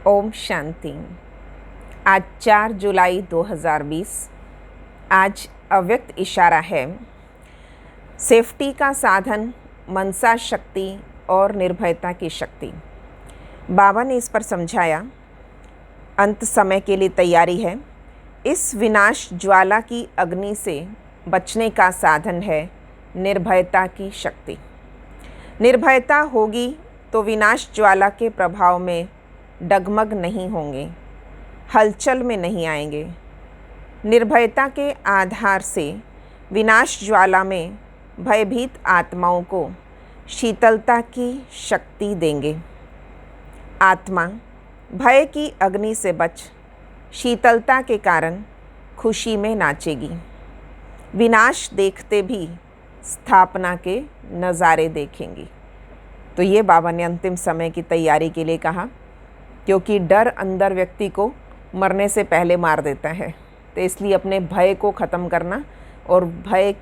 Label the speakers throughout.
Speaker 1: ओम शांति। आज 4 जुलाई 2020। आज अव्यक्त इशारा है। सेफ्टी का साधन मनसा शक्ति और निर्भयता की शक्ति। बाबा ने इस पर समझाया, अंत समय के लिए तैयारी है। इस विनाश ज्वाला की अग्नि से बचने का साधन है निर्भयता की शक्ति। निर्भयता होगी तो विनाश ज्वाला के प्रभाव में डगमग नहीं होंगे, हलचल में नहीं आएंगे। निर्भयता के आधार से विनाश ज्वाला में भयभीत आत्माओं को शीतलता की शक्ति देंगे। आत्मा भय की अग्नि से बच शीतलता के कारण खुशी में नाचेगी। विनाश देखते भी स्थापना के नज़ारे देखेंगी। तो ये बाबा ने अंतिम समय की तैयारी के लिए कहा, क्योंकि डर अंदर व्यक्ति को मरने से पहले मार देता है। तो इसलिए अपने भय को ख़त्म करना, और भय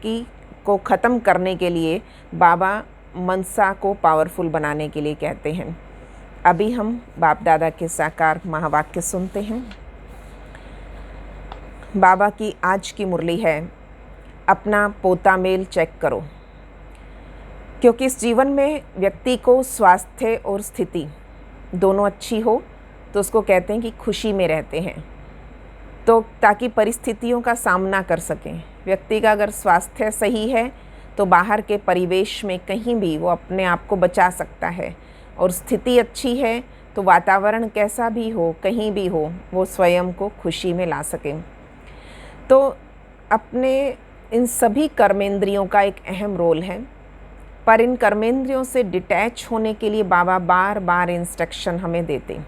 Speaker 1: को ख़त्म करने के लिए बाबा मनसा को पावरफुल बनाने के लिए कहते हैं। अभी हम बाप दादा के साकार महावाक्य सुनते हैं। बाबा की आज की मुरली है, अपना पोता मेल चेक करो। क्योंकि इस जीवन में व्यक्ति को स्वास्थ्य और स्थिति दोनों अच्छी हो तो उसको कहते हैं कि खुशी में रहते हैं, तो ताकि परिस्थितियों का सामना कर सकें। व्यक्ति का अगर स्वास्थ्य सही है तो बाहर के परिवेश में कहीं भी वो अपने आप को बचा सकता है, और स्थिति अच्छी है तो वातावरण कैसा भी हो, कहीं भी हो, वो स्वयं को खुशी में ला सकें। तो अपने इन सभी कर्मेंद्रियों का एक अहम रोल है, पर इन कर्मेंद्रियों से डिटैच होने के लिए बाबा बार बार इंस्ट्रक्शन हमें देते।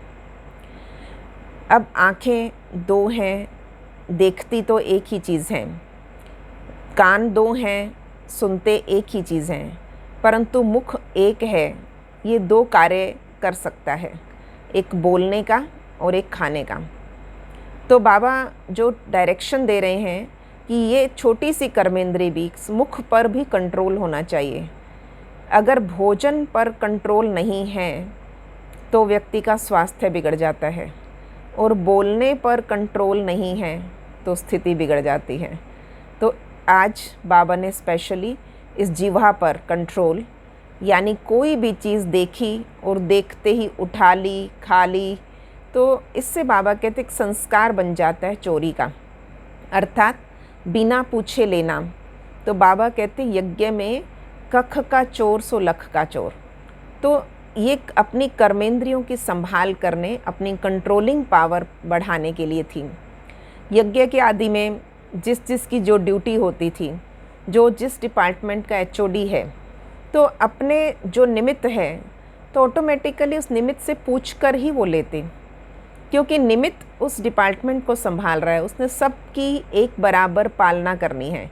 Speaker 1: अब आँखें दो हैं, देखती तो एक ही चीज़ हैं, कान दो हैं, सुनते एक ही चीज़ हैं, परंतु मुख एक है, ये दो कार्य कर सकता है, एक बोलने का और एक खाने का। तो बाबा जो डायरेक्शन दे रहे हैं कि ये छोटी सी कर्मेंद्रिय भी, मुख पर भी कंट्रोल होना चाहिए। अगर भोजन पर कंट्रोल नहीं है तो व्यक्ति का स्वास्थ्य बिगड़ जाता है, और बोलने पर कंट्रोल नहीं है तो स्थिति बिगड़ जाती है। तो आज बाबा ने स्पेशली इस जिह्वा पर कंट्रोल, यानी कोई भी चीज़ देखी और देखते ही उठा ली, खा ली, तो इससे बाबा कहते एक संस्कार बन जाता है चोरी का, अर्थात बिना पूछे लेना। तो बाबा कहते यज्ञ में कख का चोर सो लख का चोर। तो ये अपनी कर्मेंद्रियों की संभाल करने, अपनी कंट्रोलिंग पावर बढ़ाने के लिए थी। यज्ञ के आदि में जिस की जो ड्यूटी होती थी, जो जिस डिपार्टमेंट का एचओडी है, तो अपने जो निमित्त है तो ऑटोमेटिकली उस निमित्त से पूछकर ही वो लेते, क्योंकि निमित्त उस डिपार्टमेंट को संभाल रहा है, उसने सबकी एक बराबर पालना करनी है।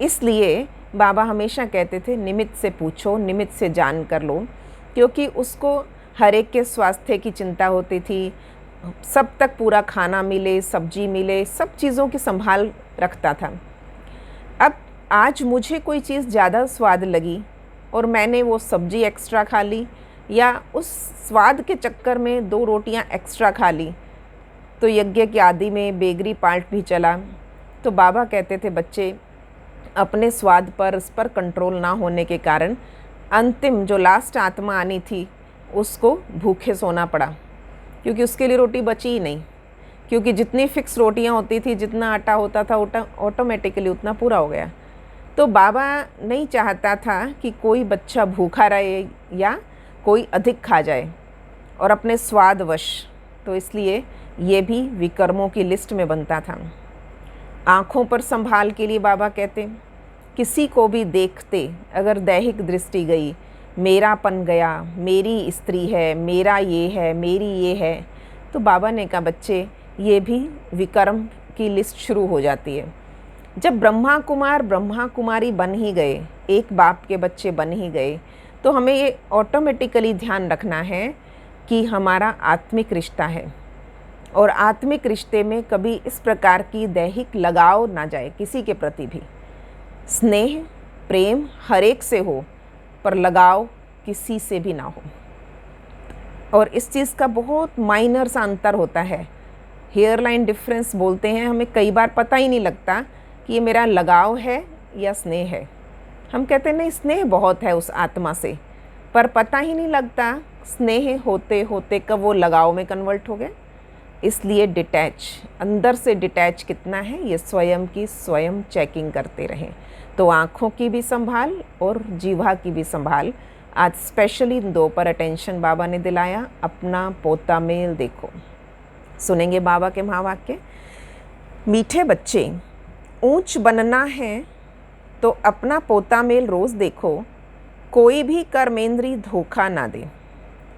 Speaker 1: इसलिए बाबा हमेशा कहते थे निमित्त से पूछो, निमित्त से जान कर लो, क्योंकि उसको हर एक के स्वास्थ्य की चिंता होती थी, सब तक पूरा खाना मिले, सब्जी मिले, सब चीज़ों की संभाल रखता था। अब आज मुझे कोई चीज़ ज़्यादा स्वाद लगी और मैंने वो सब्जी एक्स्ट्रा खा ली, या उस स्वाद के चक्कर में 2 रोटियां एक्स्ट्रा खा ली, तो यज्ञ के आदि में बेगरी पार्ट भी चला। तो बाबा कहते थे बच्चे, अपने स्वाद पर, इस पर कंट्रोल ना होने के कारण अंतिम जो लास्ट आत्मा आनी थी उसको भूखे सोना पड़ा, क्योंकि उसके लिए रोटी बची ही नहीं, क्योंकि जितनी फिक्स रोटियां होती थी, जितना आटा होता था, ऑटोमेटिकली उतना पूरा हो गया। तो बाबा नहीं चाहता था कि कोई बच्चा भूखा रहे या कोई अधिक खा जाए और अपने स्वादवश, तो इसलिए ये भी विकर्मों की लिस्ट में बनता था। आँखों पर संभाल के लिए बाबा कहते, किसी को भी देखते अगर दैहिक दृष्टि गई, मेरापन गया, मेरी स्त्री है, मेरा ये है, मेरी ये है, तो बाबा ने कहा बच्चे ये भी विकर्म की लिस्ट शुरू हो जाती है। जब ब्रह्मा कुमार ब्रह्मा कुमारी बन ही गए, एक बाप के बच्चे बन ही गए, तो हमें ये ऑटोमेटिकली ध्यान रखना है कि हमारा आत्मिक रिश्ता है, और आत्मिक रिश्ते में कभी इस प्रकार की दैहिक लगाव ना जाए, किसी के प्रति भी स्नेह प्रेम हर एक से हो, पर लगाव किसी से भी ना हो। और इस चीज़ का बहुत माइनर सा अंतर होता है, हेयर लाइन डिफरेंस बोलते हैं। हमें कई बार पता ही नहीं लगता कि ये मेरा लगाव है या स्नेह है। हम कहते हैं नहीं, स्नेह बहुत है उस आत्मा से, पर पता ही नहीं लगता स्नेह होते होते कब वो लगाव में कन्वर्ट हो गया। इसलिए डिटैच, अंदर से डिटैच कितना है, ये स्वयं की स्वयं चेकिंग करते रहें। तो आँखों की भी संभाल और जीवा की भी संभाल। आज स्पेशली इन दो पर अटेंशन बाबा ने दिलाया। अपना पोता मेल देखो। सुनेंगे बाबा के महावाक्य। मीठे बच्चे, ऊंच बनना है तो अपना पोता मेल रोज़ देखो, कोई भी कर्मेंद्री धोखा ना दे।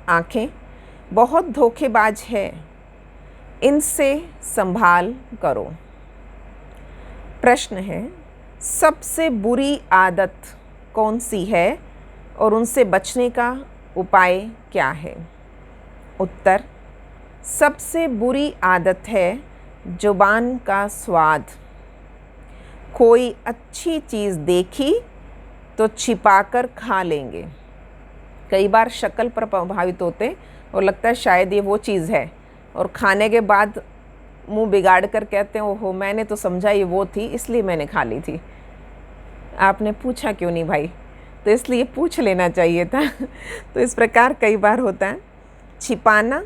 Speaker 1: आँखें बहुत धोखेबाज है, इनसे संभाल करो। प्रश्न है, सबसे बुरी आदत कौन सी है और उनसे बचने का उपाय क्या है? उत्तर, सबसे बुरी आदत है जुबान का स्वाद। कोई अच्छी चीज़ देखी तो छिपाकर खा लेंगे। कई बार शक्ल पर प्रभावित होते और लगता है शायद ये वो चीज़ है, और खाने के बाद मुंह बिगाड़ कर कहते हैं ओहो मैंने तो समझा ये वो थी इसलिए मैंने खा ली थी। आपने पूछा क्यों नहीं भाई? तो इसलिए पूछ लेना चाहिए था। तो इस प्रकार कई बार होता है। छिपाना,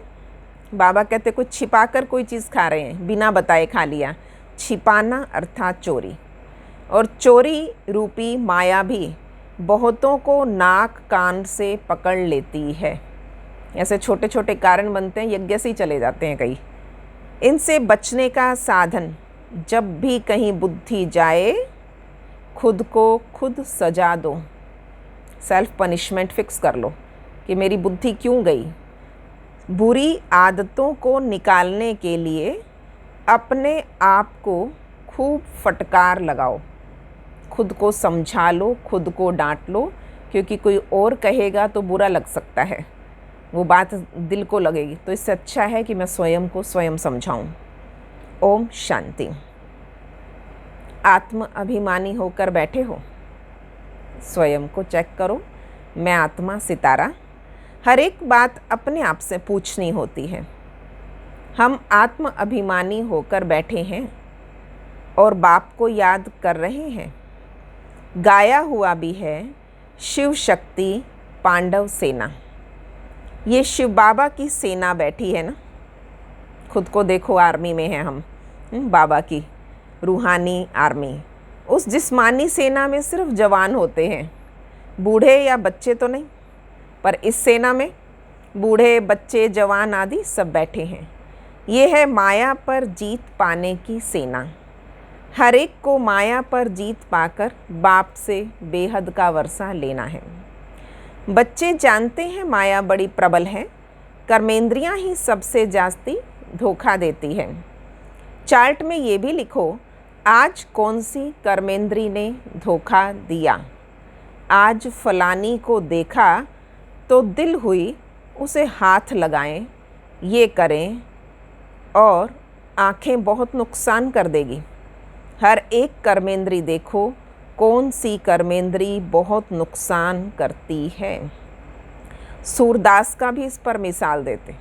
Speaker 1: बाबा कहते कुछ छिपा कर कोई चीज़ खा रहे हैं, बिना बताए खा लिया। छिपाना अर्थात चोरी। और चोरी रूपी माया भी बहुतों को नाक कान से पकड़ लेती है। ऐसे छोटे छोटे कारण बनते हैं, यज्ञ से ही चले जाते हैं कई। इनसे बचने का साधन, जब भी कहीं बुद्धि जाए खुद को खुद सजा दो। सेल्फ पनिशमेंट फिक्स कर लो कि मेरी बुद्धि क्यों गई। बुरी आदतों को निकालने के लिए अपने आप को खूब फटकार लगाओ। खुद को समझा लो, खुद को डांट लो, क्योंकि कोई और कहेगा तो बुरा लग सकता है, वो बात दिल को लगेगी। तो इससे अच्छा है कि मैं स्वयं को स्वयं समझाऊं। ओम शांति। आत्म अभिमानी होकर बैठे हो, स्वयं को चेक करो। मैं आत्मा सितारा। हर एक बात अपने आप से पूछनी होती है। हम आत्म अभिमानी होकर बैठे हैं और बाप को याद कर रहे हैं। गाया हुआ भी है शिव शक्ति पांडव सेना। ये शिव बाबा की सेना बैठी है ना। खुद को देखो, आर्मी में हैं हम, बाबा की रूहानी आर्मी। उस जिस्मानी सेना में सिर्फ जवान होते हैं, बूढ़े या बच्चे तो नहीं। पर इस सेना में बूढ़े, बच्चे, जवान आदि सब बैठे हैं। ये है माया पर जीत पाने की सेना। हर एक को माया पर जीत पाकर बाप से बेहद का वर्षा लेना है। बच्चे जानते हैं माया बड़ी प्रबल है, कर्मेंद्रियां ही सबसे जास्ती धोखा देती है। चार्ट में ये भी लिखो, आज कौन सी कर्मेंद्री ने धोखा दिया। आज फलानी को देखा तो दिल हुई उसे हाथ लगाएं, ये करें, और आँखें बहुत नुकसान कर देगी। हर एक कर्मेंद्री देखो कौन सी कर्मेंद्री बहुत नुकसान करती है। सूरदास का भी इस पर मिसाल देते।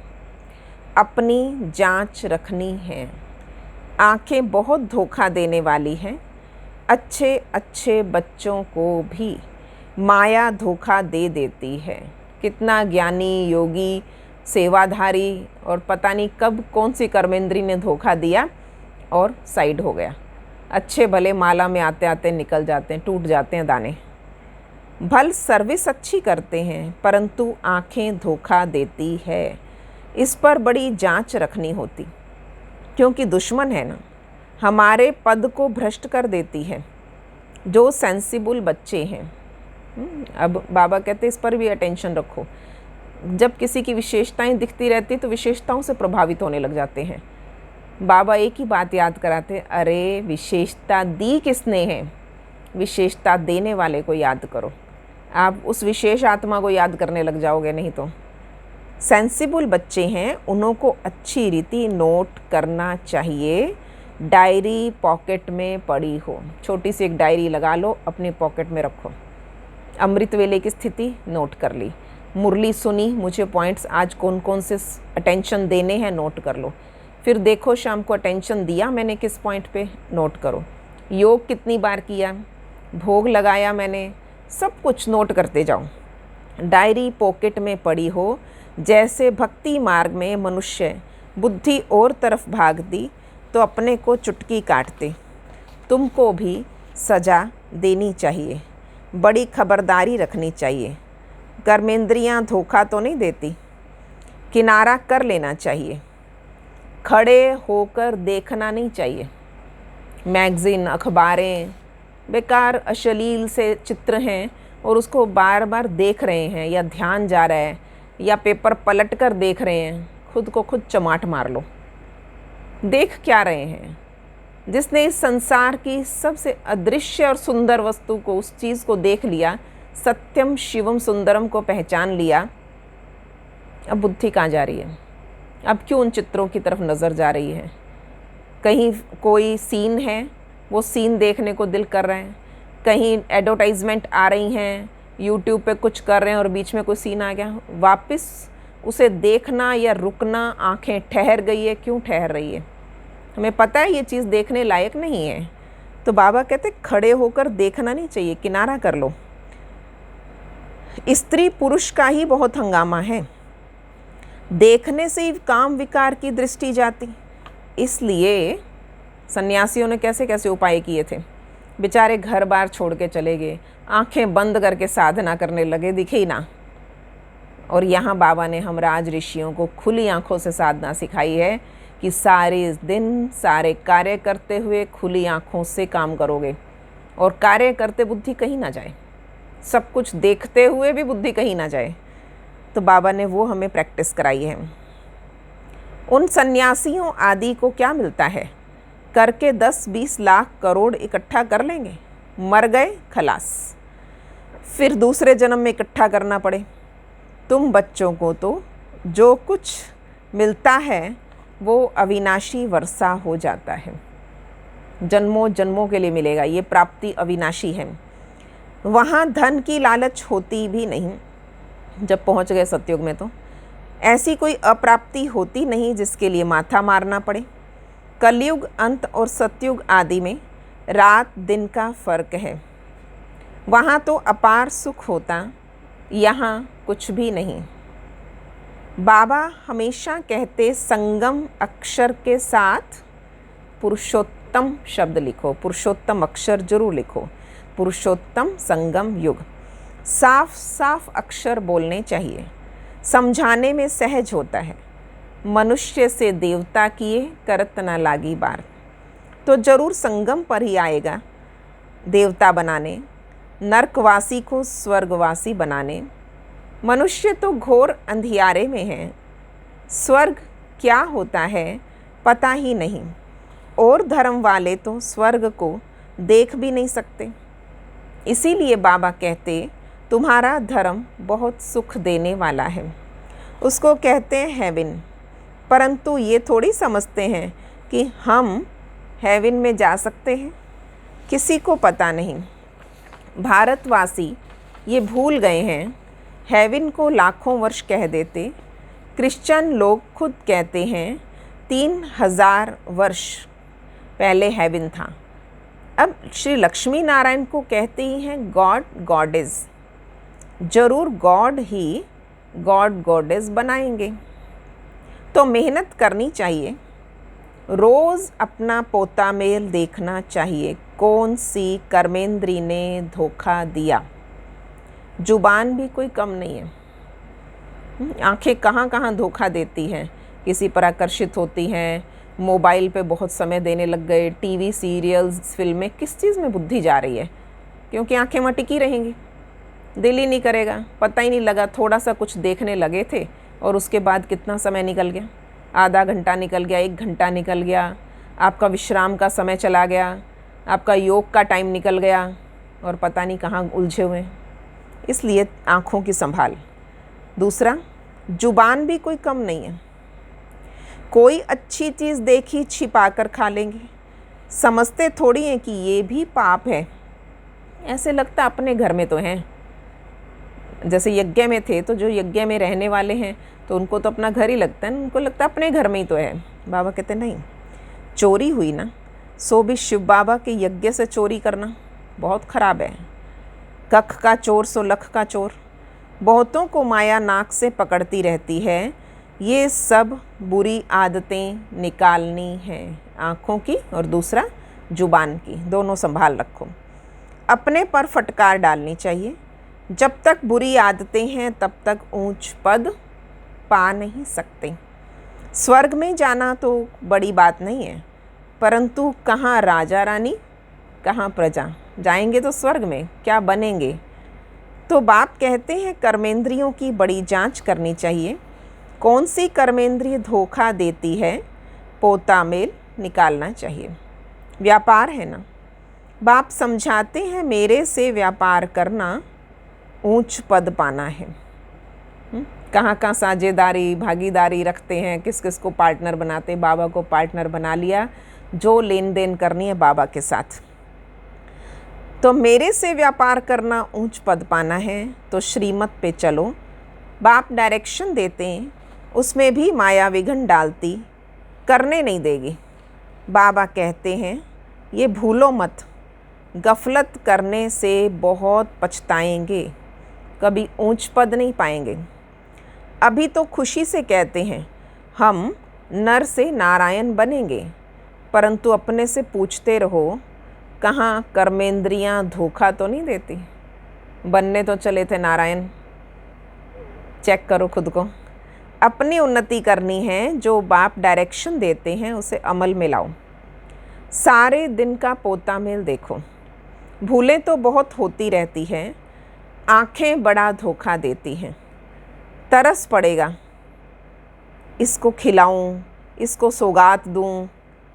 Speaker 1: अपनी जांच रखनी है। आँखें बहुत धोखा देने वाली हैं। अच्छे अच्छे बच्चों को भी माया धोखा दे देती है। कितना ज्ञानी, योगी, सेवाधारी और पता नहीं कब कौन सी कर्मेंद्री ने धोखा दिया और साइड हो गया। अच्छे भले माला में आते आते निकल जाते हैं, टूट जाते हैं दाने। भल सर्विस अच्छी करते हैं परंतु आँखें धोखा देती है। इस पर बड़ी जांच रखनी होती, क्योंकि दुश्मन है ना, हमारे पद को भ्रष्ट कर देती है। जो सेंसिबल बच्चे हैं, अब बाबा कहते इस पर भी अटेंशन रखो। जब किसी की विशेषताएं दिखती रहती तो विशेषताओं से प्रभावित होने लग जाते हैं। बाबा एक ही बात याद कराते, अरे विशेषता दी किसने है, विशेषता देने वाले को याद करो। आप उस विशेष आत्मा को याद करने लग जाओगे, नहीं तो। सेंसिबल बच्चे हैं, उन्हों को अच्छी रीति नोट करना चाहिए। डायरी पॉकेट में पड़ी हो, छोटी सी एक डायरी लगा लो, अपने पॉकेट में रखो। अमृत वेले की स्थिति नोट कर ली। मुरली सुनी, मुझे पॉइंट्स आज कौन कौन से अटेंशन देने हैं नोट कर लो। फिर देखो शाम को अटेंशन दिया मैंने किस पॉइंट पे, नोट करो। योग कितनी बार किया, भोग लगाया मैंने, सब कुछ नोट करते जाओ। डायरी पॉकेट में पड़ी हो, जैसे भक्ति मार्ग में मनुष्य बुद्धि और तरफ भागती तो अपने को चुटकी काटते। तुमको भी सज़ा देनी चाहिए, बड़ी खबरदारी रखनी चाहिए। कर्मेंद्रियां धोखा तो नहीं देती, किनारा कर लेना चाहिए। खड़े होकर देखना नहीं चाहिए। मैगज़ीन, अखबारें बेकार अश्लील से चित्र हैं और उसको बार बार देख रहे हैं, या ध्यान जा रहा है, या पेपर पलट कर देख रहे हैं, खुद को खुद चमाट मार लो। देख क्या रहे हैं? जिसने इस संसार की सबसे अदृश्य और सुंदर वस्तु को, उस चीज़ को देख लिया, सत्यम शिवम सुंदरम को पहचान लिया, अब बुद्धि कहाँ जा रही है? अब क्यों उन चित्रों की तरफ नज़र जा रही है? कहीं कोई सीन है, वो सीन देखने को दिल कर रहा है। कहीं एडवर्टाइजमेंट आ रही हैं, यूट्यूब पे कुछ कर रहे हैं और बीच में कोई सीन आ गया, वापस उसे देखना या रुकना, आंखें ठहर गई है। क्यों ठहर रही है? हमें पता है ये चीज़ देखने लायक नहीं है। तो बाबा कहते खड़े होकर देखना नहीं चाहिए, किनारा कर लो। स्त्री पुरुष का ही बहुत हंगामा है, देखने से ही काम विकार की दृष्टि जाती। इसलिए सन्यासियों ने कैसे कैसे उपाय किए थे। बेचारे घर बार छोड़ के चले गए, आंखें बंद करके साधना करने लगे, दिखे ही ना। और यहाँ बाबा ने हम राज ऋषियों को खुली आंखों से साधना सिखाई है कि सारे दिन सारे कार्य करते हुए खुली आंखों से काम करोगे, और कार्य करते बुद्धि कहीं ना जाए, सब कुछ देखते हुए भी बुद्धि कहीं ना जाए। तो बाबा ने वो हमें प्रैक्टिस कराई है। उन सन्यासियों आदि को क्या मिलता है? करके 10-20 लाख करोड़ इकट्ठा कर लेंगे, मर गए खलास, फिर दूसरे जन्म में इकट्ठा करना पड़े। तुम बच्चों को तो जो कुछ मिलता है वो अविनाशी वर्षा हो जाता है, जन्मों जन्मों के लिए मिलेगा, ये प्राप्ति अविनाशी है। वहाँ धन की लालच होती भी नहीं। जब पहुँच गए सतयुग में तो ऐसी कोई अप्राप्ति होती नहीं जिसके लिए माथा मारना पड़े। कलयुग अंत और सतयुग आदि में रात दिन का फर्क है। वहाँ तो अपार सुख होता, यहाँ कुछ भी नहीं। बाबा हमेशा कहते संगम अक्षर के साथ पुरुषोत्तम शब्द लिखो, पुरुषोत्तम अक्षर जरूर लिखो, पुरुषोत्तम संगम युग। साफ साफ अक्षर बोलने चाहिए, समझाने में सहज होता है। मनुष्य से देवता किए करत न लागी बार। तो जरूर संगम पर ही आएगा देवता बनाने, नरकवासी को स्वर्गवासी बनाने। मनुष्य तो घोर अंधियारे में है, स्वर्ग क्या होता है पता ही नहीं, और धर्म वाले तो स्वर्ग को देख भी नहीं सकते। इसीलिए बाबा कहते तुम्हारा धर्म बहुत सुख देने वाला है, उसको कहते हैं हेवन। परंतु ये थोड़ी समझते हैं कि हम हेवन में जा सकते हैं, किसी को पता नहीं। भारतवासी ये भूल गए हैं, हेवन को लाखों वर्ष कह देते। क्रिश्चियन लोग खुद कहते हैं 3000 वर्ष पहले हेवन था। अब श्री लक्ष्मी नारायण को कहते ही हैं गॉड गॉडेस। जरूर गॉड ही गॉड गॉडेस बनाएंगे। तो मेहनत करनी चाहिए, रोज़ अपना पोता मेल देखना चाहिए, कौन सी कर्मेंद्री ने धोखा दिया। जुबान भी कोई कम नहीं है, आंखें कहाँ कहाँ धोखा देती हैं, किसी पर आकर्षित होती हैं, मोबाइल पे बहुत समय देने लग गए, टीवी सीरियल्स फिल्में, किस चीज़ में बुद्धि जा रही है? क्योंकि आंखें वहाँ टिकी रहेंगी, दिल ही नहीं करेगा। पता ही नहीं लगा, थोड़ा सा कुछ देखने लगे थे और उसके बाद कितना समय निकल गया, आधा घंटा निकल गया, 1 घंटा निकल गया, आपका विश्राम का समय चला गया, आपका योग का टाइम निकल गया, और पता नहीं कहाँ उलझे हुए। इसलिए आँखों की संभाल। दूसरा, जुबान भी कोई कम नहीं है, कोई अच्छी चीज़ देखी छिपा कर खा लेंगे, समझते थोड़ी हैं कि ये भी पाप है। ऐसे लगता अपने घर में तो हैं, जैसे यज्ञ में थे तो जो यज्ञ में रहने वाले हैं तो उनको तो अपना घर ही लगता है, उनको लगता है अपने घर में ही तो है। बाबा कहते नहीं, चोरी हुई ना, सो भी शिव बाबा के यज्ञ से चोरी करना बहुत ख़राब है। कख का चोर सो लख का चोर। बहुतों को माया नाक से पकड़ती रहती है, ये सब बुरी आदतें निकालनी हैं, आँखों की और दूसरा जुबान की, दोनों संभाल रखो। अपने पर फटकार डालनी चाहिए। जब तक बुरी आदतें हैं तब तक ऊंच पद पा नहीं सकते। स्वर्ग में जाना तो बड़ी बात नहीं है, परंतु कहाँ राजा रानी कहाँ प्रजा, जाएंगे तो स्वर्ग में, क्या बनेंगे। तो बाप कहते हैं कर्मेंद्रियों की बड़ी जांच करनी चाहिए। कौन सी कर्मेंद्रिय धोखा देती है, पोता मेल निकालना चाहिए। व्यापार है ना, बाप समझाते हैं मेरे से व्यापार करना ऊंच पद पाना है। कहाँ कहाँ साझेदारी भागीदारी रखते हैं, किस किस को पार्टनर बनाते। बाबा को पार्टनर बना लिया, जो लेन देन करनी है बाबा के साथ। तो मेरे से व्यापार करना ऊंच पद पाना है तो श्रीमत पे चलो। बाप डायरेक्शन देते हैं, उसमें भी माया विघन डालती, करने नहीं देगी। बाबा कहते हैं ये भूलो मत, गफलत करने से बहुत पछताएंगे, कभी ऊंच पद नहीं पाएंगे। अभी तो खुशी से कहते हैं हम नर से नारायण बनेंगे, परंतु अपने से पूछते रहो कहाँ कर्मेंद्रियाँ धोखा तो नहीं देती। बनने तो चले थे नारायण, चेक करो खुद को। अपनी उन्नति करनी है, जो बाप डायरेक्शन देते हैं उसे अमल में लाओ। सारे दिन का पोता मेल देखो। भूलें तो बहुत होती रहती हैं, आँखें बड़ा धोखा देती हैं। तरस पड़ेगा, इसको खिलाऊं, इसको सौगात दूं,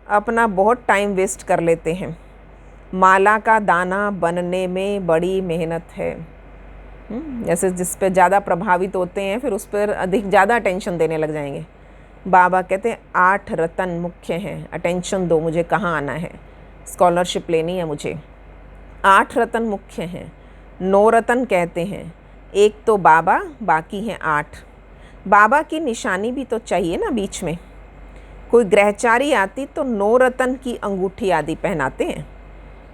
Speaker 1: अपना बहुत टाइम वेस्ट कर लेते हैं। माला का दाना बनने में बड़ी मेहनत है। जैसे जिस पे ज़्यादा प्रभावित होते हैं फिर उस पर अधिक ज़्यादा अटेंशन देने लग जाएंगे। बाबा कहते हैं 8 रतन मुख्य हैं, अटेंशन दो, मुझे कहाँ आना है, स्कॉलरशिप लेनी है मुझे। 8 रतन मुख्य हैं, 9 रतन कहते हैं। एक तो बाबा, बाकी हैं 8। बाबा की निशानी भी तो चाहिए ना बीच में। कोई ग्रहचारी आती तो 9 रतन की अंगूठी आदि पहनाते हैं।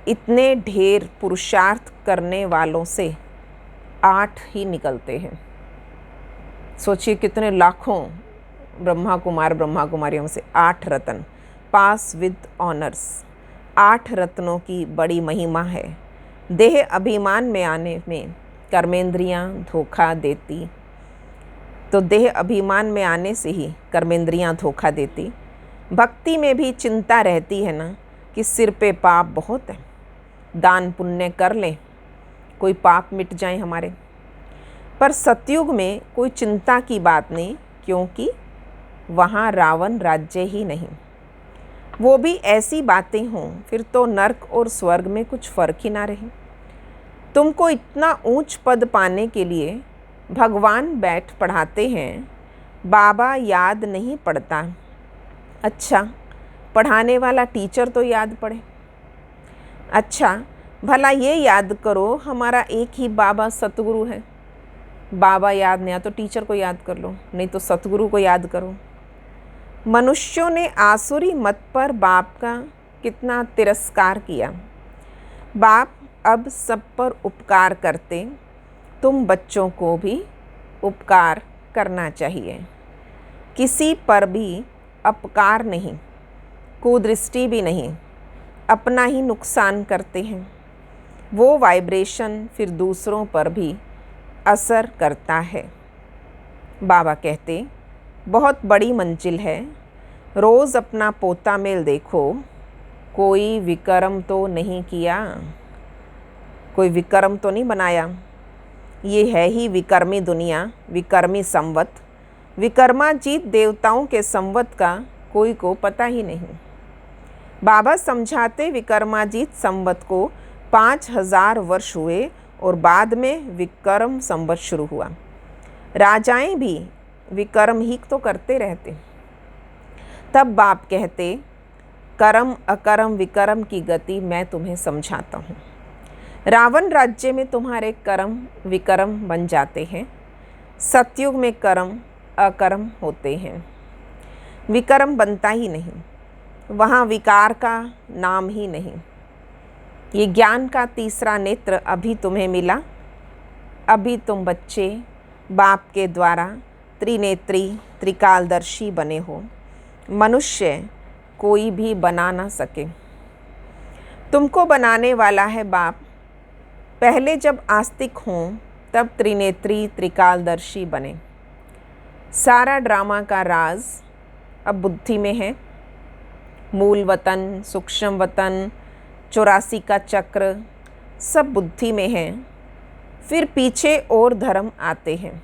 Speaker 1: इतने ढेर पुरुषार्थ करने वालों से 8 ही निकलते हैं। सोचिए कितने लाखों ब्रह्मा कुमार ब्रह्मा कुमारियों से 8 रतन पास विद ऑनर्स। 8 रत्नों की बड़ी महिमा है। देह अभिमान में आने में कर्मेंद्रियां धोखा देती, तो देह अभिमान में आने से ही कर्मेंद्रियां धोखा देती। भक्ति में भी चिंता रहती है ना कि सिर पे पाप बहुत है, दान पुण्य कर लें, कोई पाप मिट जाए हमारे। पर सतयुग में कोई चिंता की बात नहीं, क्योंकि वहाँ रावण राज्य ही नहीं। वो भी ऐसी बातें हों फिर तो नर्क और स्वर्ग में कुछ फ़र्क ही ना रहे। तुमको इतना ऊंच पद पाने के लिए भगवान बैठ पढ़ाते हैं, बाबा याद नहीं पड़ता। अच्छा, पढ़ाने वाला टीचर तो याद पड़े। अच्छा, भला ये याद करो हमारा एक ही बाबा सतगुरु है। बाबा याद नहीं आ तो टीचर को याद कर लो, नहीं तो सतगुरु को याद करो। मनुष्यों ने आसुरी मत पर बाप का कितना तिरस्कार किया। बाप अब सब पर उपकार करते, तुम बच्चों को भी उपकार करना चाहिए। किसी पर भी अपकार नहीं, कुदृष्टि भी नहीं, अपना ही नुकसान करते हैं। वो वाइब्रेशन फिर दूसरों पर भी असर करता है। बाबा कहते बहुत बड़ी मंजिल है, रोज़ अपना पोता मेल देखो, कोई विक्रम तो नहीं किया, कोई विक्रम तो नहीं बनाया। ये है ही विकर्मी दुनिया, विकर्मी संवत। विकर्माजीत देवताओं के संवत का कोई को पता ही नहीं। बाबा समझाते विकर्माजीत संवत को 5000 वर्ष हुए और बाद में विक्रम संवत शुरू हुआ। राजाएं भी विक्रम ही तो करते रहते। तब बाप कहते कर्म अकर्म विकर्म की गति मैं तुम्हें समझाता हूँ। रावण राज्य में तुम्हारे कर्म विकर्म बन जाते हैं। सतयुग में कर्म अकर्म होते हैं। विकर्म बनता ही नहीं, वहाँ विकार का नाम ही नहीं। ये ज्ञान का तीसरा नेत्र अभी तुम्हें मिला। अभी तुम बच्चे बाप के द्वारा त्रिनेत्री त्रिकालदर्शी बने हो। मनुष्य कोई भी बना ना सके, तुमको बनाने वाला है बाप। पहले जब आस्तिक हों तब त्रिनेत्री त्रिकालदर्शी बने। सारा ड्रामा का राज अब बुद्धि में है। मूल वतन, सूक्ष्म वतन, 84 का चक्र सब बुद्धि में है। फिर पीछे और धर्म आते हैं,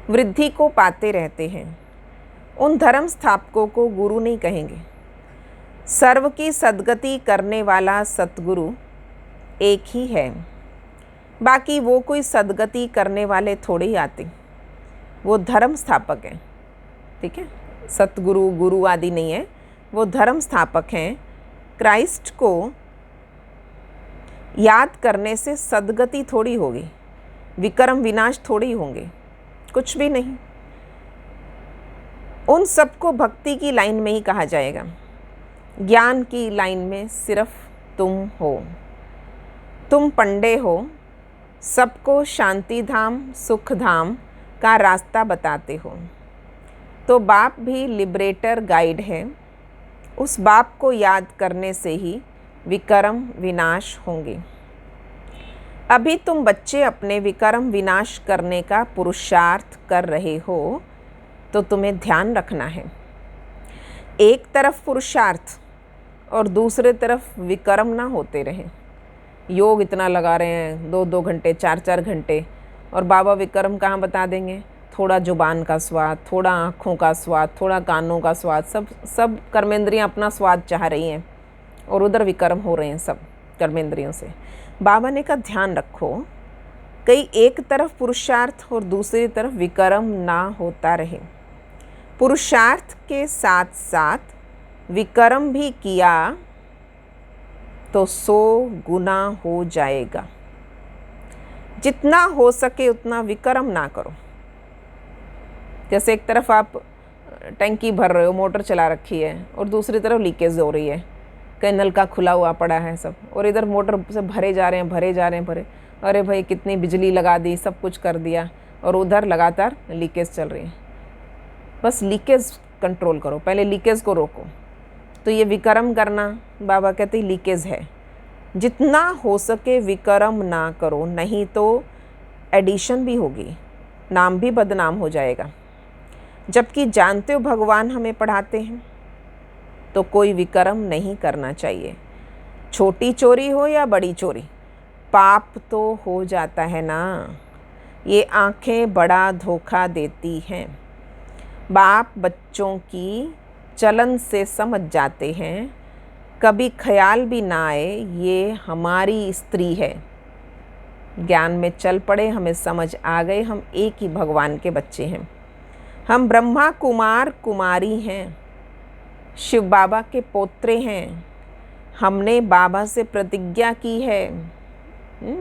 Speaker 1: वृद्धि को पाते रहते हैं। उन धर्म स्थापकों को गुरु नहीं कहेंगे। सर्व की सद्गति करने वाला सतगुरु एक ही है। बाकी वो कोई सद्गति करने वाले थोड़े ही आते, वो धर्म स्थापक हैं। ठीक है, सतगुरु गुरु आदि नहीं है, वो धर्म स्थापक हैं। क्राइस्ट को याद करने से सद्गति थोड़ी होगी, विकर्म विनाश थोड़ी होंगे, कुछ भी नहीं। उन सबको भक्ति की लाइन में ही कहा जाएगा। ज्ञान की लाइन में सिर्फ तुम हो। तुम पंडे हो, सबको शांति धाम सुख धाम का रास्ता बताते हो। तो बाप भी लिबरेटर गाइड है। उस बाप को याद करने से ही विकर्म विनाश होंगे। अभी तुम बच्चे अपने विकर्म विनाश करने का पुरुषार्थ कर रहे हो, तो तुम्हें ध्यान रखना है। एक तरफ पुरुषार्थ और दूसरे तरफ विकर्म ना होते रहे। योग इतना लगा रहे हैं, 2-2 घंटे 4-4 घंटे, और बाबा विकर्म कहाँ बता देंगे। थोड़ा जुबान का स्वाद, थोड़ा आँखों का स्वाद, थोड़ा कानों का स्वाद, सब कर्मेंद्रियाँ अपना स्वाद चाह रही हैं और उधर विकर्म हो रहे हैं सब कर्मेंद्रियों से। बाबा ने कहा ध्यान रखो, कहीं एक तरफ पुरुषार्थ और दूसरी तरफ विकर्म ना होता रहे। पुरुषार्थ के साथ साथ विकर्म भी किया तो 100 गुना हो जाएगा। जितना हो सके उतना विकर्म ना करो। जैसे एक तरफ आप टंकी भर रहे हो, मोटर चला रखी है, और दूसरी तरफ लीकेज हो रही है, कहीं नल का खुला हुआ पड़ा है सब, और इधर मोटर से भरे जा रहे हैं। अरे भाई कितनी बिजली लगा दी, सब कुछ कर दिया, और उधर लगातार लीकेज चल रही है। बस लीकेज कंट्रोल करो, पहले लीकेज को रोको। तो ये विकर्म करना, बाबा कहते हैं लीकेज है। जितना हो सके विकर्म ना करो, नहीं तो एडिशन भी होगी, नाम भी बदनाम हो जाएगा। जबकि जानते हो भगवान हमें पढ़ाते हैं तो कोई विकर्म नहीं करना चाहिए। छोटी चोरी हो या बड़ी चोरी, पाप तो हो जाता है ना। ये आँखें बड़ा धोखा देती हैं। बाप बच्चों की चलन से समझ जाते हैं, कभी ख्याल भी ना आए ये हमारी स्त्री है। ज्ञान में चल पड़े, हमें समझ आ गए हम एक ही भगवान के बच्चे हैं। हम ब्रह्मा कुमार कुमारी हैं, शिव बाबा के पोत्रे हैं। हमने बाबा से प्रतिज्ञा की है,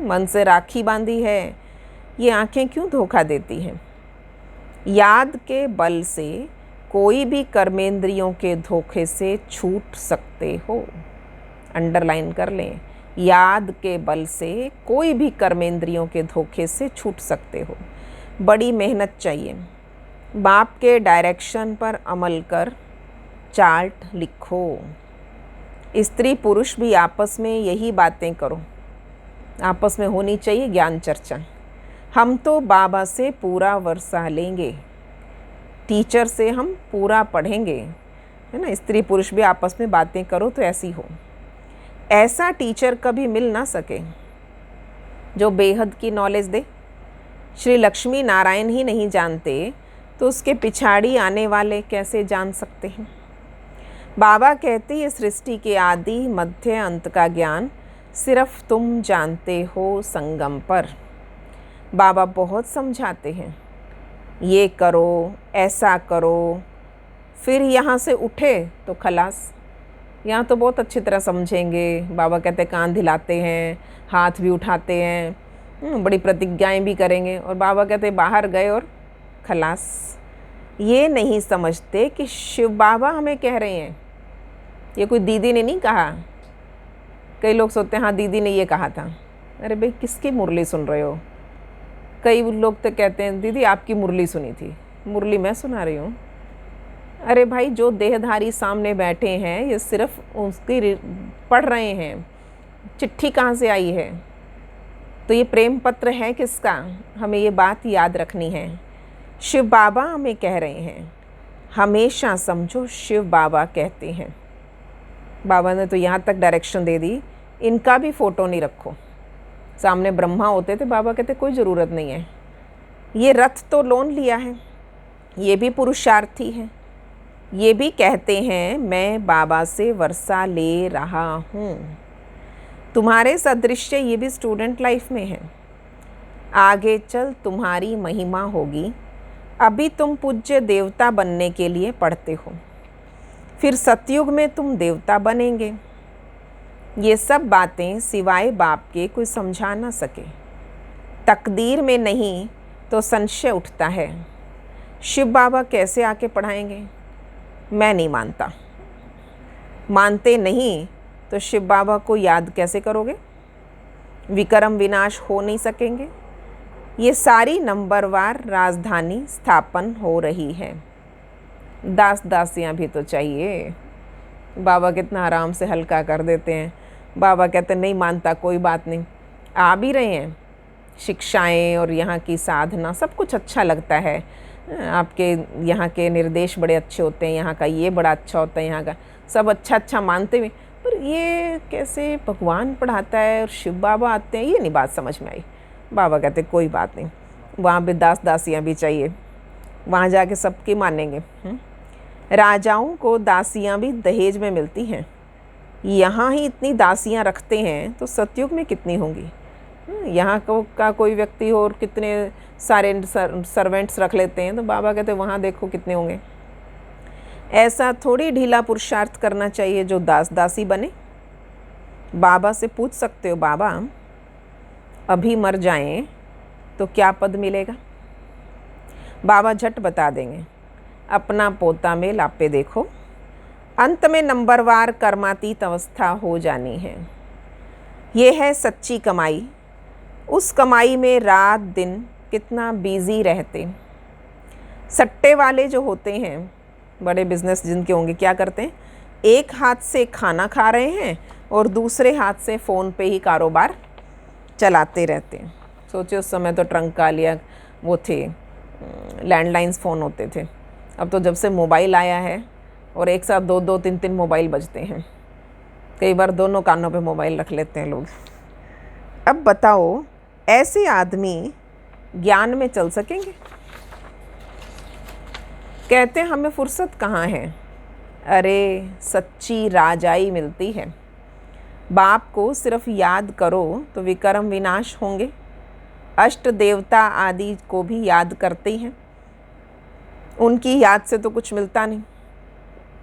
Speaker 1: मन से राखी बांधी है। ये आंखें क्यों धोखा देती हैं? याद के बल से कोई भी कर्मेंद्रियों के धोखे से छूट सकते हो। अंडरलाइन कर लें, याद के बल से कोई भी कर्मेंद्रियों के धोखे से छूट सकते हो। बड़ी मेहनत चाहिए। बाप के डायरेक्शन पर अमल कर चार्ट लिखो। स्त्री पुरुष भी आपस में यही बातें करो, आपस में होनी चाहिए ज्ञान चर्चा। हम तो बाबा से पूरा वर्षा लेंगे, टीचर से हम पूरा पढ़ेंगे, है ना। स्त्री पुरुष भी आपस में बातें करो तो ऐसी हो। ऐसा टीचर कभी मिल ना सके जो बेहद की नॉलेज दे। श्री लक्ष्मी नारायण ही नहीं जानते तो उसके पिछाड़ी आने वाले कैसे जान सकते हैं। बाबा कहते ये सृष्टि के आदि मध्य अंत का ज्ञान सिर्फ तुम जानते हो संगम पर। बाबा बहुत समझाते हैं, ये करो ऐसा करो, फिर यहाँ से उठे तो खलास। यहाँ तो बहुत अच्छी तरह समझेंगे। बाबा कहते कान दिलाते हैं, हाथ भी उठाते हैं, बड़ी प्रतिज्ञाएं भी करेंगे। और बाबा कहते बाहर गए और खलास। ये नहीं समझते कि शिव बाबा हमें कह रहे हैं, ये कोई दीदी ने नहीं कहा। कई लोग सोचते हैं हाँ दीदी ने ये कहा था। अरे भाई किसकी मुरली सुन रहे हो? कई लोग तो कहते हैं दीदी आपकी मुरली सुनी थी। मुरली मैं सुना रही हूँ? अरे भाई जो देहधारी सामने बैठे हैं ये सिर्फ उसकी पढ़ रहे हैं। चिट्ठी कहाँ से आई है? तो ये प्रेम पत्र है किसका? हमें ये बात याद रखनी है। शिव बाबा हमें कह रहे हैं, हमेशा समझो शिव बाबा कहते हैं। बाबा ने तो यहाँ तक डायरेक्शन दे दी, इनका भी फ़ोटो नहीं रखो। सामने ब्रह्मा होते थे, बाबा कहते कोई ज़रूरत नहीं है। ये रथ तो लोन लिया है, ये भी पुरुषार्थी है। ये भी कहते हैं मैं बाबा से वर्षा ले रहा हूँ। तुम्हारे सदृश्य ये भी स्टूडेंट लाइफ में है। आगे चल तुम्हारी महिमा होगी। अभी तुम पूज्य देवता बनने के लिए पढ़ते हो, फिर सतयुग में तुम देवता बनेंगे। ये सब बातें सिवाय बाप के कोई समझा ना सके। तकदीर में नहीं तो संशय उठता है, शिव बाबा कैसे आके पढ़ाएंगे? मैं नहीं मानता। मानते नहीं तो शिव बाबा को याद कैसे करोगे? विक्रम विनाश हो नहीं सकेंगे। ये सारी नंबरवार राजधानी स्थापन हो रही है। दास दासियाँ भी तो चाहिए। बाबा कितना आराम से हल्का कर देते हैं। बाबा कहते नहीं मानता, कोई बात नहीं। आ भी रहे हैं। शिक्षाएं और यहाँ की साधना सब कुछ अच्छा लगता है। आपके यहाँ के निर्देश बड़े अच्छे होते हैं, यहाँ का ये बड़ा अच्छा होता है, यहाँ का सब अच्छा अच्छा मानते हुए, पर ये कैसे भगवान पढ़ाता है और शिव बाबा आते हैं, ये नहीं बात समझ में आई। बाबा कहते कोई बात नहीं, वहाँ पे दास दासियाँ भी चाहिए, वहाँ जाके सबकी मानेंगे। राजाओं को दासियाँ भी दहेज में मिलती हैं। यहाँ ही इतनी दासियाँ रखते हैं तो सतयुग में कितनी होंगी? यहाँ का कोई व्यक्ति हो और कितने सारे सर्वेंट्स रख लेते हैं, तो बाबा कहते वहाँ देखो कितने होंगे। ऐसा थोड़ी ढीला पुरुषार्थ करना चाहिए जो दास दासी बने। बाबा से पूछ सकते हो, बाबा अभी मर जाएं तो क्या पद मिलेगा? बाबा झट बता देंगे, अपना पोता में लापे देखो, अंत में नंबरवार कर्मातीत अवस्था हो जानी है। ये है सच्ची कमाई। उस कमाई में रात दिन कितना बिजी रहते। सट्टे वाले जो होते हैं, बड़े बिजनेस जिनके होंगे, क्या करते हैं? एक हाथ से खाना खा रहे हैं और दूसरे हाथ से फ़ोन पे ही कारोबार चलाते रहते हैं। सोचिए उस समय तो ट्रंकालिया वो थे, लैंडलाइंस फ़ोन होते थे। अब तो जब से मोबाइल आया है और एक साथ दो दो तीन तीन मोबाइल बजते हैं, कई बार दोनों कानों पे मोबाइल रख लेते हैं लोग। अब बताओ ऐसे आदमी ज्ञान में चल सकेंगे? कहते हैं हमें फुर्सत कहाँ है। अरे सच्ची राजाई मिलती है। बाप को सिर्फ याद करो तो विक्रम विनाश होंगे। अष्ट देवता आदि को भी याद करते हैं, उनकी याद से तो कुछ मिलता नहीं।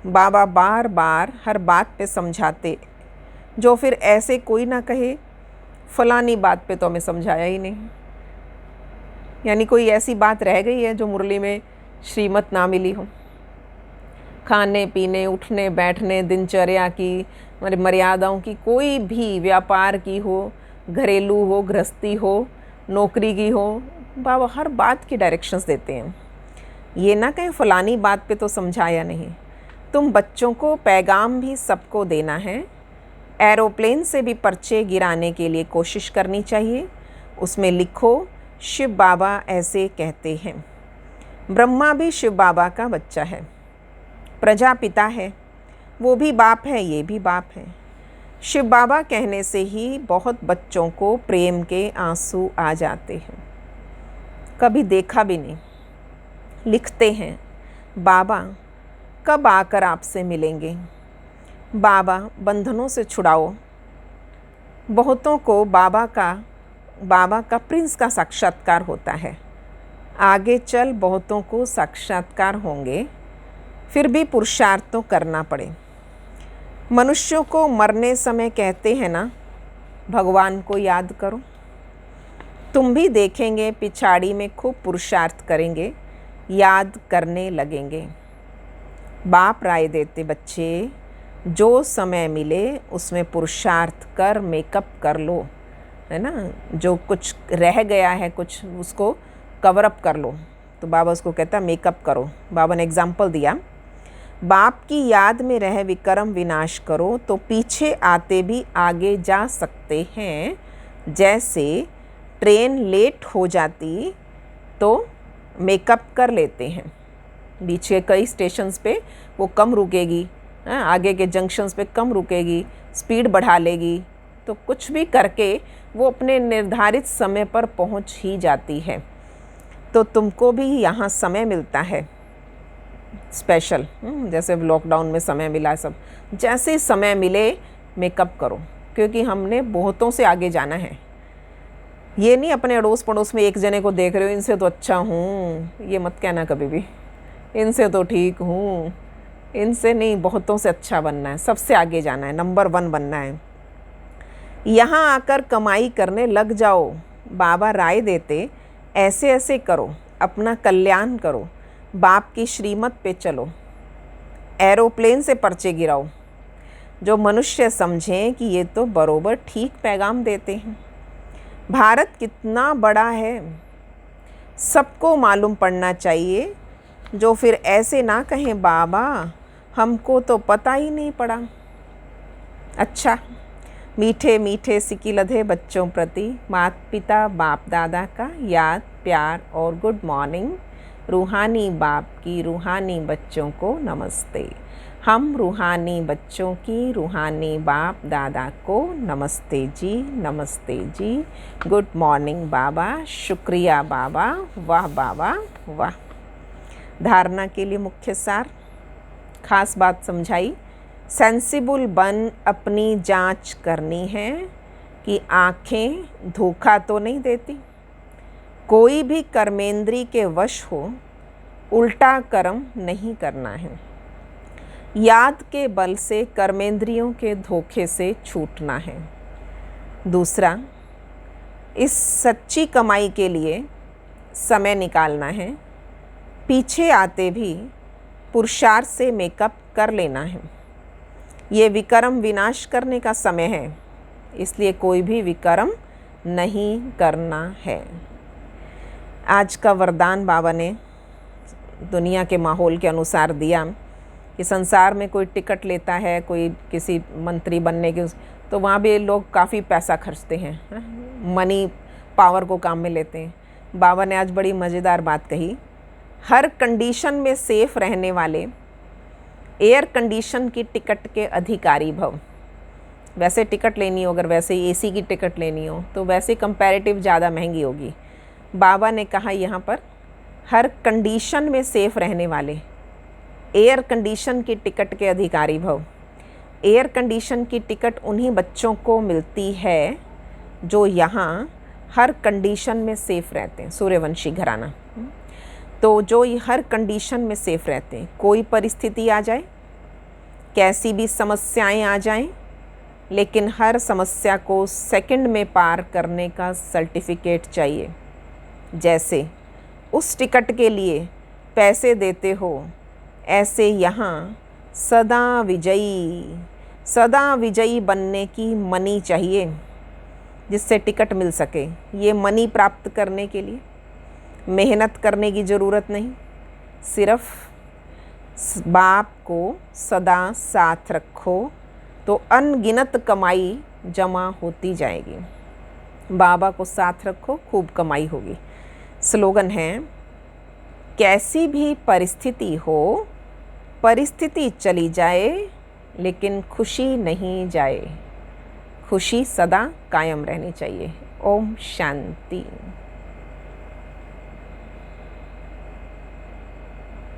Speaker 1: बाबा बार बार हर बात पे समझाते, जो फिर ऐसे कोई ना कहे फलानी बात पे तो हमें समझाया ही नहीं। यानी कोई ऐसी बात रह गई है जो मुरली में श्रीमत ना मिली हो। खाने पीने, उठने बैठने, दिनचर्या की, मर्यादाओं की, कोई भी व्यापार की हो, घरेलू हो, गृहस्थी हो, नौकरी की हो, बाबा हर बात की डायरेक्शंस देते हैं। ये ना कहें फलानी बात पे तो समझाया नहीं। तुम बच्चों को पैगाम भी सबको देना है। एरोप्लेन से भी पर्चे गिराने के लिए कोशिश करनी चाहिए। उसमें लिखो शिव बाबा ऐसे कहते हैं। ब्रह्मा भी शिव बाबा का बच्चा है, प्रजापिता है, वो भी बाप है, ये भी बाप है। शिव बाबा कहने से ही बहुत बच्चों को प्रेम के आंसू आ जाते हैं। कभी देखा भी नहीं, लिखते हैं बाबा कब आकर आपसे मिलेंगे, बाबा बंधनों से छुड़ाओ। बहुतों को बाबा का प्रिंस का साक्षात्कार होता है। आगे चल बहुतों को साक्षात्कार होंगे, फिर भी पुरुषार्थ तो करना पड़े। मनुष्यों को मरने समय कहते हैं ना, भगवान को याद करो। तुम भी देखेंगे पिछाड़ी में खूब पुरुषार्थ करेंगे, याद करने लगेंगे। बाप राय देते, बच्चे जो समय मिले उसमें पुरुषार्थ कर, मेकअप कर लो, है ना। जो कुछ रह गया है कुछ, उसको कवर अप कर लो। तो बाबा उसको कहता मेकअप करो। बाबा ने एग्जाम्पल दिया, बाप की याद में रह विक्रम विनाश करो तो पीछे आते भी आगे जा सकते हैं। जैसे ट्रेन लेट हो जाती तो मेकअप कर लेते हैं, बीच के कई स्टेशंस पे वो कम रुकेगी, आगे के जंक्शंस पे कम रुकेगी, स्पीड बढ़ा लेगी, तो कुछ भी करके वो अपने निर्धारित समय पर पहुंच ही जाती है। तो तुमको भी यहाँ समय मिलता है स्पेशल, जैसे लॉकडाउन में समय मिला, सब जैसे समय मिले मेकअप करो, क्योंकि हमने बहुतों से आगे जाना है। ये नहीं अपने अड़ोस पड़ोस में एक जने को देख रहे हो, इनसे तो अच्छा हूँ, ये मत कहना कभी भी, इनसे तो ठीक हूँ, इनसे नहीं, बहुतों से अच्छा बनना है, सबसे आगे जाना है, नंबर 1 बनना है। यहाँ आकर कमाई करने लग जाओ। बाबा राय देते, ऐसे ऐसे करो, अपना कल्याण करो, बाप की श्रीमत पे चलो, एरोप्लेन से पर्चे गिराओ। जो मनुष्य समझें कि ये तो बरोबर ठीक पैगाम देते हैं। भारत कितना बड़ा है, सबको मालूम पड़ना चाहिए। जो फिर ऐसे ना कहें बाबा हमको तो पता ही नहीं पड़ा। अच्छा, मीठे मीठे सिकिलधे बच्चों प्रति माता पिता बाप दादा का याद, प्यार और गुड मॉर्निंग। रूहानी बाप की रूहानी बच्चों को नमस्ते। हम रूहानी बच्चों की रूहानी बाप दादा को नमस्ते जी, नमस्ते जी। गुड मॉर्निंग बाबा, शुक्रिया बाबा, वाह बाबा वाह। धारणा के लिए मुख्य सार, खास बात समझाई। सेंसिबल बन अपनी जांच करनी है कि आँखें धोखा तो नहीं देती। कोई भी कर्मेंद्री के वश हो, उल्टा कर्म नहीं करना है। याद के बल से कर्मेंद्रियों के धोखे से छूटना है। दूसरा, इस सच्ची कमाई के लिए समय निकालना है। पीछे आते भी पुरुषार्थ से मेकअप कर लेना है। ये विक्रम विनाश करने का समय है, इसलिए कोई भी विक्रम नहीं करना है। आज का वरदान बाबा ने दुनिया के माहौल के अनुसार दिया कि संसार में कोई टिकट लेता है, कोई किसी मंत्री बनने के, तो वहाँ भी लोग काफ़ी पैसा खर्चते हैं, मनी पावर को काम में लेते हैं। बाबा ने आज बड़ी मज़ेदार बात कही, हर कंडीशन में सेफ रहने वाले एयर कंडीशन की टिकट के अधिकारी भव। वैसे टिकट लेनी हो, अगर वैसे एसी की टिकट लेनी हो तो वैसे कंपैरेटिव ज़्यादा महंगी होगी। बाबा ने कहा यहाँ पर हर कंडीशन में सेफ रहने वाले एयर कंडीशन की टिकट के अधिकारी भव। एयर कंडीशन की टिकट उन्हीं बच्चों को मिलती है जो यहाँ हर कंडीशन में सेफ रहते हैं, सूर्यवंशी घराना। तो जो ये हर कंडीशन में सेफ रहते हैं, कोई परिस्थिति आ जाए, कैसी भी समस्याएं आ जाएं, लेकिन हर समस्या को सेकंड में पार करने का सर्टिफिकेट चाहिए। जैसे उस टिकट के लिए पैसे देते हो, ऐसे यहाँ सदा विजयी बनने की मनी चाहिए, जिससे टिकट मिल सके। ये मनी प्राप्त करने के लिए मेहनत करने की ज़रूरत नहीं, सिर्फ बाप को सदा साथ रखो तो अनगिनत कमाई जमा होती जाएगी। बाबा को साथ रखो, खूब कमाई होगी। स्लोगन है, कैसी भी परिस्थिति हो, परिस्थिति चली जाए लेकिन खुशी नहीं जाए। खुशी सदा कायम रहनी चाहिए। ओम शांति।